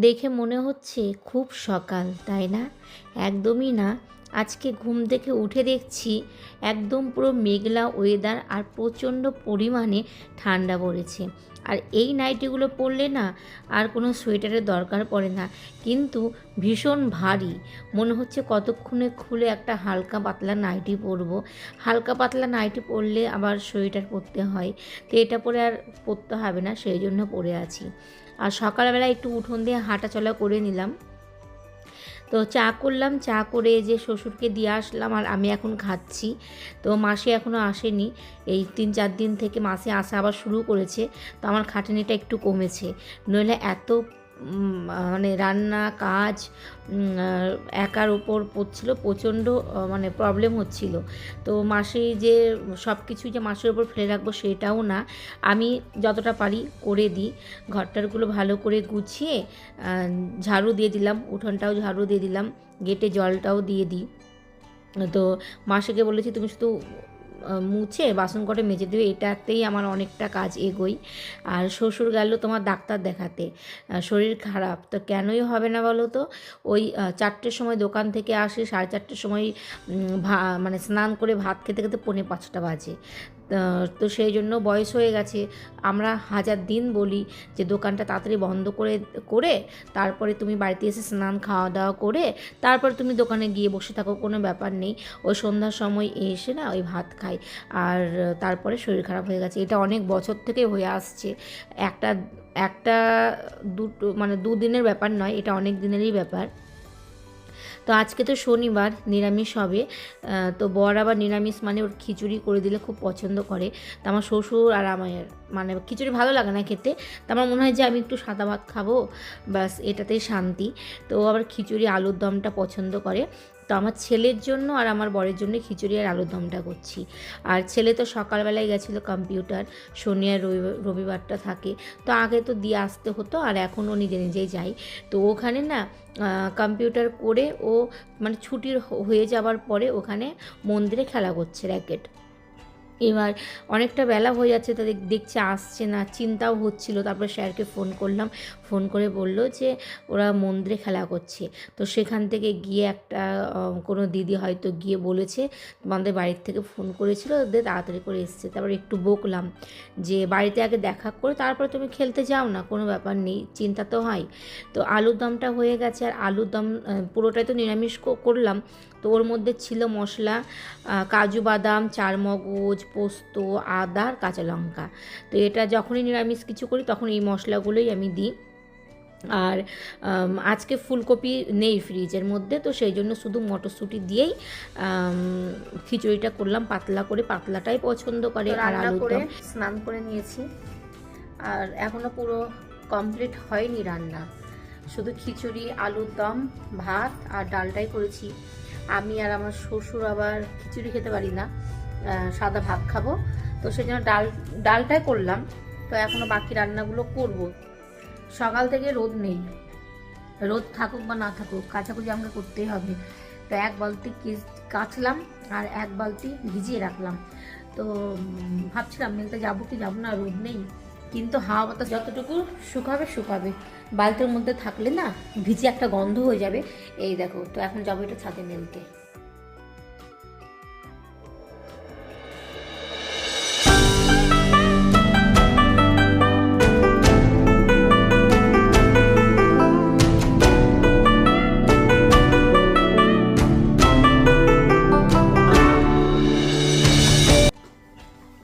দেখে মনে হচ্ছে খুব সকাল, তাই না? একদমই না। আজকে ঘুম থেকে উঠে দেখছি একদম পুরো মেঘলা ওয়েদার আর প্রচণ্ড পরিমাণে ঠান্ডা পড়েছে। আর এই নাইটিগুলো পরলে না আর কোনো সোয়েটারের দরকার পড়ে না, কিন্তু ভীষণ ভারী। মনে হচ্ছে কতক্ষণে খুলে একটা হালকা পাতলা নাইটি পরবো। হালকা পাতলা নাইটি পরলে আবার সোয়েটার পরতে হয়, তো এটা পরে আর পরতে হবে না, সেই জন্য পরে আছি। আর সকালবেলা একটু উঠোন দিয়ে হাঁটাচলা করে নিলাম। তো চা করলাম, চা করে যে শ্বশুরকে দিয়ে আসলাম আর আমি এখন খাচ্ছি। তো মাসি এখনও আসেনি, এই 3-4 দিন থেকে মাসি আসা আবার শুরু করেছে। তো আমার খাটুনিটা একটু কমেছে, নইলে এত মানে রান্না কাজ একার ওপর পড়ছিল, প্রচণ্ড মানে প্রবলেম হচ্ছিল। তো মাসি যে সব কিছু যে মাসের ওপর ফেলে রাখবো সেটাও না, আমি যতটা পারি করে দিই। ঘরটারগুলো ভালো করে গুছিয়ে ঝাড়ু দিয়ে দিলাম, উঠোনটাও ঝাড়ু দিয়ে দিলাম, গেটে জলটাও দিয়ে দিই। তো মাসিকে বলেছি তুমি শুধু মুছে বাসন কটে মেজে দেবে, এটাতেই আমার অনেকটা কাজ এগোই। আর শ্বশুর গেল তোমার ডাক্তার দেখাতে, শরীর খারাপ। তো কেনই হবে না বলো তো, ওই 4টের সময় দোকান থেকে আসে, 4:30-র সময় মানে স্নান করে ভাত খেতে খেতে 4:45 বাজে। তো সেই জন্য বয়স হয়ে গেছে। আমরা হাজার দিন বলি যে দোকানটা তাড়াতাড়ি বন্ধ করে করে তারপরে তুমি বাড়িতে এসে স্নান খাওয়া দাওয়া করে তারপর তুমি দোকানে গিয়ে বসে থাকো, কোনো ব্যাপার নেই। ওই সন্ধ্যার সময় এসে না ওই ভাত খাই, আর তারপরে শরীর খারাপ হয়ে গেছে। এটা অনেক বছর থেকে হয়ে আসছে। একটা একটা দুটো মানে 2 দিনের ব্যাপার নয়, এটা অনেক দিনেরই ব্যাপার। তো আজকে তো শনিবার, নিরামিষ হবে। তো বর আবার নিরামিষ মানে ওর খিচুড়ি করে দিলে খুব পছন্দ করে। তো আমার শ্বশুর আর আমার মানে খিচুড়ি ভালো লাগে না খেতে, তো আমার মনে হয় যে আমি একটু সাদা ভাত খাবো, ব্যাস এটাতেই শান্তি। তো আবার খিচুড়ি আলুর দমটা পছন্দ করে। তো আমার ছেলের জন্য আর আমার বরের জন্য খিচুড়ি আর আলুর দমটা করছি। আর ছেলে তো সকালবেলায় গেছিলো কম্পিউটার, শনি আর রবিবারটা থাকে। তো আগে তো দিয়ে আসতে হতো, আর এখনও নিজে নিজেই যাই। তো ওখানে না কম্পিউটার করে ও মানে ছুটির হয়ে যাওয়ার পরে ওখানে মন্দিরে খেলা করছে র্যাকেট। এবার অনেকটা বেলা হয়ে যাচ্ছে, তাদের দেখছে আসছে না, চিন্তাও হচ্ছিল। তারপরে স্যারকে ফোন করলাম, ফোন করে বলল যে ওরা মন্দিরে খেলা করছে। তো সেখান থেকে গিয়ে একটা কোনো দিদি হয়তো গিয়ে বলেছে তোমাদের বাড়ির থেকে ফোন করেছিল, ওদের তাড়াতাড়ি করে এসছে। তারপরে একটু বকলাম যে বাড়িতে আগে দেখা করে তারপরে তুমি খেলতে যাও না, কোনো ব্যাপার নেই, চিন্তা তো হয়। তো আলুর দমটা হয়ে গেছে, আর আলুর দম পুরোটাই তো নিরামিষ করলাম। তো ওর মধ্যে ছিল মশলা, কাজু বাদাম, চারমগজ, পোস্ত, আদা আর কাঁচা লঙ্কা। তো এটা যখনই নিরামিষ কিছু করি তখন এই মশলাগুলোই আমি দিই। আর আজকে ফুলকপি নেই ফ্রিজের মধ্যে, তো সেই জন্য শুধু মটরশুঁটি দিয়েই খিচুড়িটা করলাম পাতলা করে, পাতলাটাই পছন্দ করে। আর আলুর দম স্নান করে নিয়েছি, আর এখনও পুরো কমপ্লিট হয়নি রান্না, শুধু খিচুড়ি, আলুর দম, ভাত আর ডালটাই করেছি। আমি আর আমার শ্বশুর আবার খিচুড়ি খেতে পারি না, সাদা ভাত খাবো, তো সেই জন্য ডালটাই করলাম। তো এখনও বাকি রান্নাগুলো করব। সকাল থেকে রোদ নেই, রোদ থাকুক বা না থাকুক কাচাকুচি আমাকে করতেই হবে। তো 1 বালতি কাচলাম আর 1 বালতি ভিজিয়ে রাখলাম। তো ভাবছিলাম মেলতে যাবো কি যাবো না, রোদ নেই, কিন্তু হাওয়া বাতাস যতটুকু শুকাবে, বালতির মধ্যে থাকলে না ভিজে একটা গন্ধ হয়ে যাবে। এই দেখো, তো এখন যাবো এটা ছাদে মেলতে।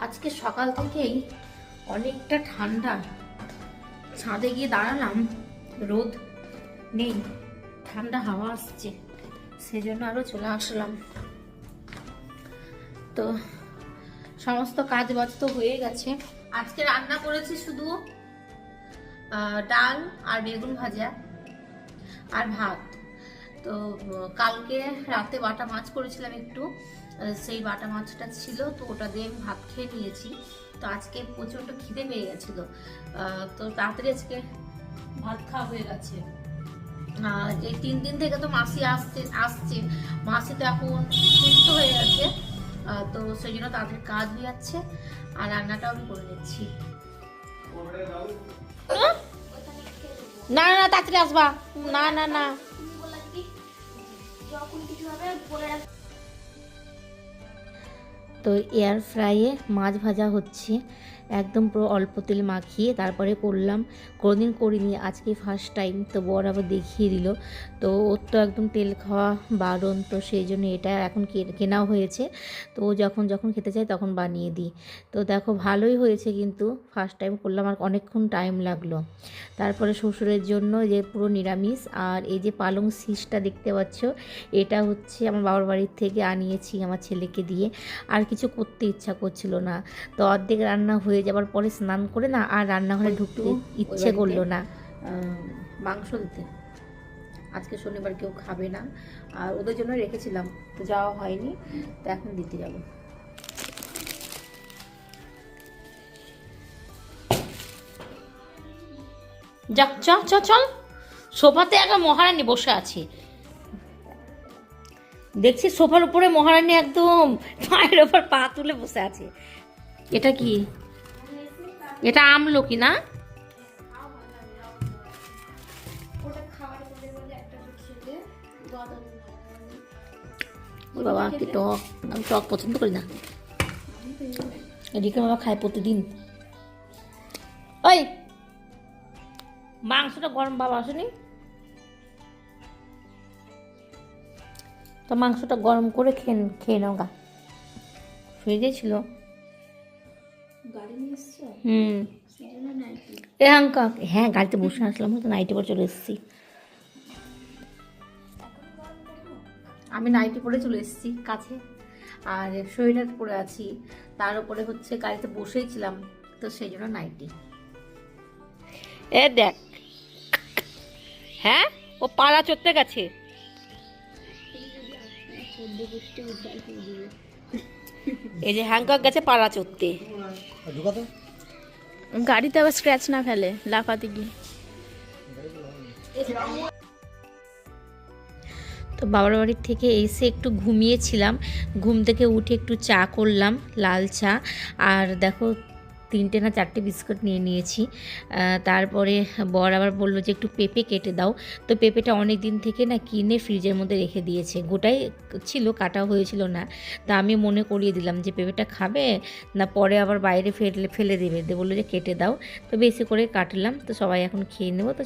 আজকে সকাল থেকেই অনেকটা ঠান্ডা, ছাদে গিয়ে দাঁড়ালাম, রোদ নেই, ঠান্ডা হাওয়া আসছে, সেজন্য আরও চলে আসলাম। তো সমস্ত কাজ বাজ তো হয়ে গেছে। আজকে রান্না করেছি শুধু ডাল আর বেগুন ভাজা আর ভাত। তো কালকে রাতে বাটা মাছ করেছিলাম একটু, সেই বাটা মাছটা ছিল, তো ওটা দিয়ে আমি ভাত খেয়ে নিয়েছি। তো আজকে প্রচণ্ড খিদে পেয়ে গেছিলো, তো তাড়াতাড়ি আজকে ভাত খাওয়া হয়ে গেছে। এই 3 দিন থেকে তো মাসি আসছে, মাসি তো এখন সুস্থ হয়ে গেছে, তো সেই জন্য তাদের কাজ হয়ে যাচ্ছে, আর রান্নাটাও আমি করে নিচ্ছি। না না তাড়াতাড়ি আসবা। না না না তো এয়ার ফ্রাইয়ে মাছ ভাজা হচ্ছে, একদম পুরো অল্প তেল মাখিয়ে তারপরে করলাম। কোনোদিন করিনি, আজকে ফার্স্ট টাইম। তো বর আবার দেখিয়ে দিল। তো ওর তো একদম তেল খাওয়া বারণ, তো সেই জন্য এটা এখন কেনাও হয়েছে। তো ও যখন যখন খেতে চায় তখন বানিয়ে দিই। তো দেখো ভালোই হয়েছে, কিন্তু ফার্স্ট টাইম করলাম আর অনেকক্ষণ টাইম লাগলো। তারপরে শ্বশুরের জন্য যে পুরো নিরামিষ, আর এই যে পালং শীষটা দেখতে পাচ্ছ, এটা হচ্ছে আমার বাবার বাড়ির থেকে আনিয়েছি আমার ছেলেকে দিয়ে। আর কিছু করতে ইচ্ছা করছিল না, তো অর্ধেক রান্না হয়ে যাবার পরে স্নান করে না আর রান্নাঘরে ঢুকতে ইচ্ছে করলো না। মাংস দিতে আজকে শনিবার কেউ খাবে না, আর ওদের জন্য রেখেছিলাম, তো যাওয়া হয়নি, তো এখন দিতে যাব। যা চল চল চল, সোফাতে একটা মহারানী বসে আছে, দেখছি সোফার উপরে মহারানী একদম পায়ের ওপর পা তুলে বসে আছে। এটা কি? এটা আমলকি না? বাবা কি টক, আমি টক পছন্দ করি না। এদিকে বাবা খায় প্রতিদিন। ওই মাংসটা গরম, বাবা আসেনি তো, মাংসটা গরম করে খেয়ে নাও গা, ফ্রিজে ছিল। এ হাঙ্কা, হ্যাঁ গাড়িতে বসে আসলাম, তো নাইটি পরে চলে এসেছি। আমি নাইটি পরে চলে এসেছি কাছে, আর সোয়েটার পরে আছি, তার উপরে হচ্ছে গাড়িতে বসেই ছিলাম, তো সেই জন্য নাইটি। এ দেখ, হ্যাঁ ও পাড়া চড়তে গেছে। এই যে হ্যাংকক গেছে পাড়া চড়তে। গাড়িতে আবার স্ক্র্যাচ না ফেলে লাফাতে গিয়ে। তো বাবার বাড়ির থেকে এসে একটু ঘুমিয়েছিলাম, ঘুম থেকে উঠে একটু চা করলাম, লাল চা। আর দেখো 3টে না 4টে বিস্কুট নিয়ে নিয়েছি। তারপরে বর আবার বললো যে একটু পেঁপে কেটে দাও। তো পেঁপেটা অনেক দিন থেকে না কিনে ফ্রিজের মধ্যে রেখে দিয়েছে, গোটাই ছিল, কাটা হয়েছিল না। তা আমি মনে করিয়ে দিলাম যে পেঁপেটা খাবে না পরে আবার বাইরে ফেলে দেবে, বললো যে কেটে দাও। তো বেশি করে কাটলাম, তো সবাই এখন খেয়ে নেবো। তো